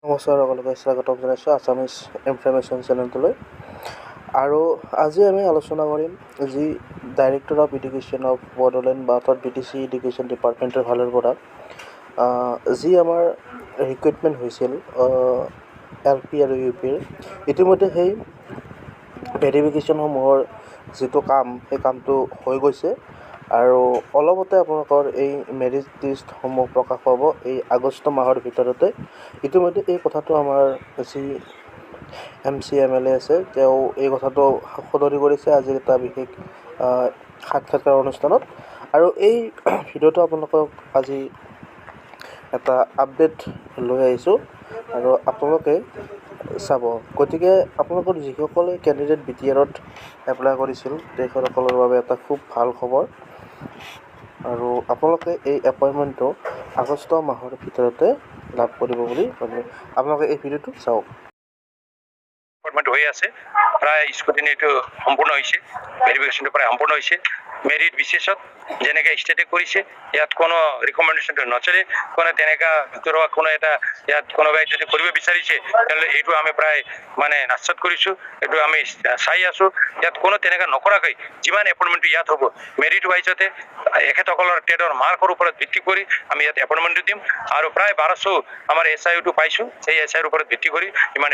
নমস্কাৰ সকলোকে স্বাগতম জনাইছোঁ আছামিজ ইনফৰমেশ্যন চেনেলটোলৈ। আৰু আজি আমি আলোচনা কৰিম যি director of education of Bodoland বা অৰ্থাৎ BTC এডুকেশ্যন ডিপাৰ্টমেণ্টৰ ফালৰ পৰা যি আমাৰ ৰিক্ৰুইটমেণ্ট হৈছিল LP আৰু UPৰ, ইতিমধ্যে সেই ভেৰিফিকেশ্যনসমূহৰ যিটো কাম সেই কামটো হৈ গৈছে আৰু অলপতে আপোনালোকৰ এই মেৰিট লিষ্টসমূহ প্ৰকাশ পাব এই আগষ্ট মাহৰ ভিতৰতে। ইতিমধ্যে এই কথাটো আমাৰ যি MC MLA আছে তেওঁ এই কথাটো সদৰি কৰিছে আজিৰ এটা বিশেষ সাক্ষাৎকাৰ অনুষ্ঠানত। আৰু এই ভিডিঅ'টো আপোনালোকক আজি এটা আপডেট লৈ আহিছোঁ আৰু আপোনালোকে চাব। গতিকে আপোনালোকৰ যিসকলে কেণ্ডিডেট BTRত এপ্লাই কৰিছিল তেখেতসকলৰ বাবে এটা খুব ভাল খবৰ, আৰু আপোনালোকে এই এপইণ্টমেণ্টটো আগষ্ট মাহৰ ভিতৰতে লাভ কৰিব বুলি ভাবোঁ। আপোনালোকে এই ভিডিঅ'টো চাওক। এপইণ্টমেণ্ট হৈ আছে, প্ৰায় স্কুটিনিটো সম্পূৰ্ণ হৈছে, ভেৰিফিকেশ্যনটো প্ৰায় সম্পূৰ্ণ হৈছে। মেৰিট বিশেষত যেনেকৈ ষ্টেটে কৰিছে, ইয়াত কোনো ৰিকমেণ্ডেশ্যনটো নচলে। কোনো তেনেকুৱা ভিতৰুৱা কোনো এটা ইয়াত কোনোবাই যদি কৰিব বিচাৰিছে তেনেহ'লে এইটো আমি প্ৰায় নাচত কৰিছোঁ, এইটো আমি চাই আছোঁ। ইয়াত কোনো তেনেকুৱা নকৰাকৈ যিমান এপইণ্টমেণ্টটো ইয়াত হ'ব মেৰিট ৱাইজতে এখেতসকলৰ ট্ৰেডৰ মাৰ্কৰ ওপৰত ভিত্তি কৰি আমি ইয়াত এপইণ্টমেণ্টটো দিম। আৰু প্ৰায় 1200 আমাৰ SIOটো পাইছোঁ, সেই SIOৰ ওপৰত ভিত্তি কৰি ইমান